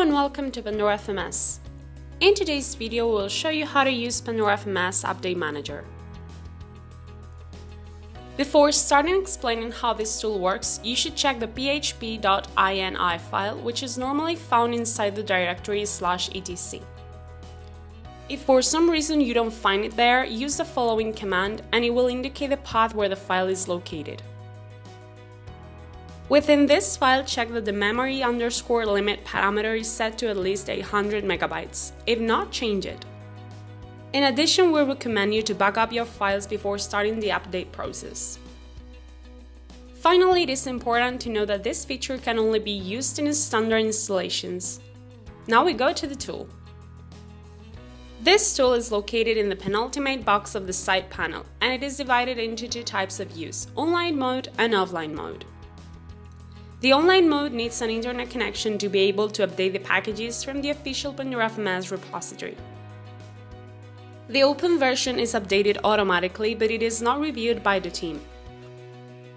and welcome to Pandora FMS. In today's video, we'll show you how to use Pandora FMS Update Manager. Before starting explaining how this tool works, you should check the Php Ini file, which is normally found inside the directory /etc. If for some reason you don't find it there, use the following command and it will indicate the path where the file is located. Within this file, check that the memory underscore limit parameter is set to at least 800 megabytes. If not, change it. In addition, we recommend you to back up your files before starting the update process. Finally, it is important to know that this feature can only be used in standard installations. Now we go to the tool. This tool is located in the penultimate box of the side panel, and it is divided into two types of use: online mode and offline mode. The online mode needs an internet connection to be able to update the packages from the official Pandora FMS repository. The open version is updated automatically, but it is not reviewed by the team.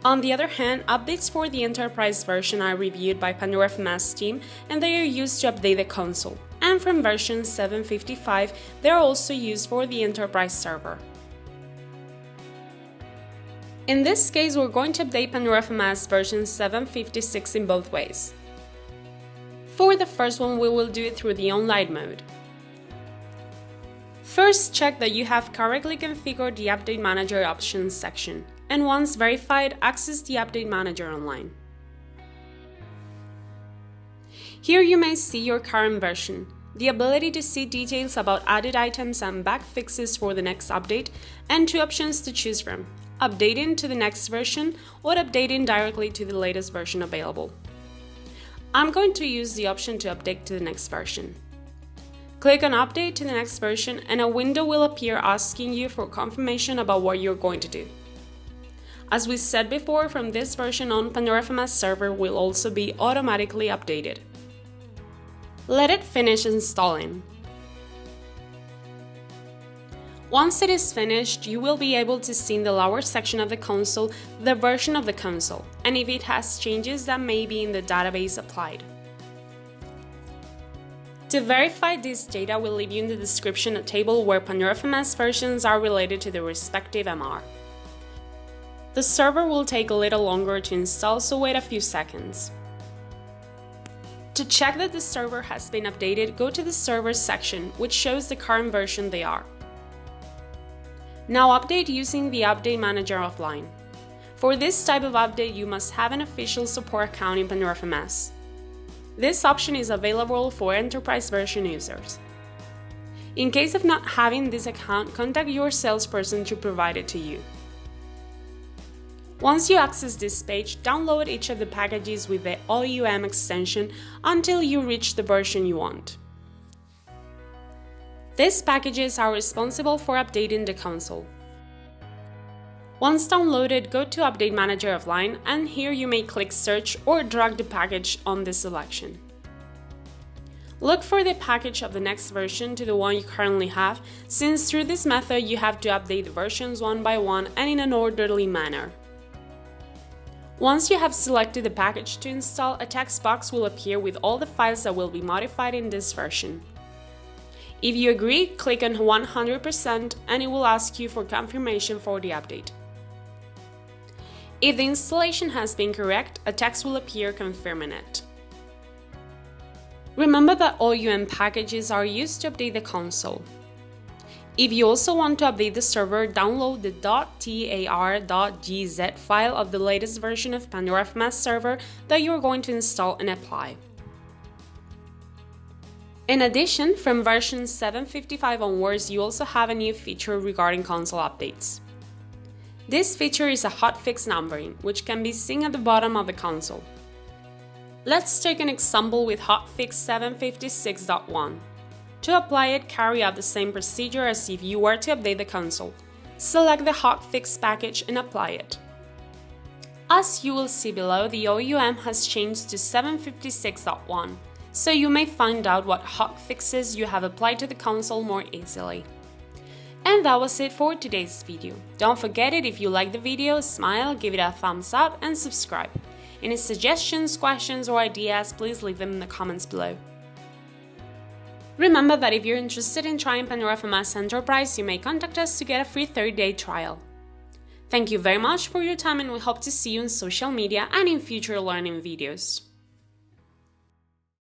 On the other hand, updates for the enterprise version are reviewed by Pandora FMS team, and they are used to update the console. And from version 7.55, they are also used for the enterprise server. In this case, we're going to update Pandora FMS version 7.56 in both ways. For the first one, we will do it through the online mode. First, check that you have correctly configured the Update Manager options section, and once verified, access the Update Manager online. Here you may see your current version, the ability to see details about added items and bug fixes for the next update, and two options to choose from: updating to the next version or updating directly to the latest version available. I'm going to use the option to update to the next version. Click on Update to the next version and a window will appear asking you for confirmation about what you're going to do. As we said before, from this version on, Pandora FMS server will also be automatically updated. Let it finish installing. Once it is finished, you will be able to see in the lower section of the console the version of the console, and if it has changes that may be in the database applied. To verify this data, we'll leave you in the description a table where Pandora FMS versions are related to the respective MR. The server will take a little longer to install, so wait a few seconds. To check that the server has been updated, go to the Servers section, which shows the current version they are. Now update using the Update Manager offline. For this type of update, you must have an official support account in Pandora FMS. This option is available for enterprise version users. In case of not having this account, contact your salesperson to provide it to you. Once you access this page, download each of the packages with the OUM extension until you reach the version you want. These packages are responsible for updating the console. Once downloaded, go to Update Manager offline, and here you may click Search or drag the package on this selection. Look for the package of the next version to the one you currently have, since through this method you have to update the versions one by one and in an orderly manner. Once you have selected the package to install, a text box will appear with all the files that will be modified in this version. If you agree, click on 100% and it will ask you for confirmation for the update. If the installation has been correct, a text will appear confirming it. Remember that OUM packages are used to update the console. If you also want to update the server, download the .tar.gz file of the latest version of Pandora FMS server that you are going to install and apply. In addition, from version 7.55 onwards, you also have a new feature regarding console updates. This feature is a Hotfix Numbering, which can be seen at the bottom of the console. Let's take an example with Hotfix 7.56.1. To apply it, carry out the same procedure as if you were to update the console. Select the Hotfix package and apply it. As you will see below, the OUM has changed to 7.56.1. so you may find out what hotfixes you have applied to the console more easily. And that was it for today's video. Don't forget it, if you like the video, smile, give it a thumbs up and subscribe. Any suggestions, questions or ideas, please leave them in the comments below. Remember that if you're interested in trying Pandora FMS Enterprise, you may contact us to get a free 30-day trial. Thank you very much for your time, and we hope to see you on social media and in future learning videos.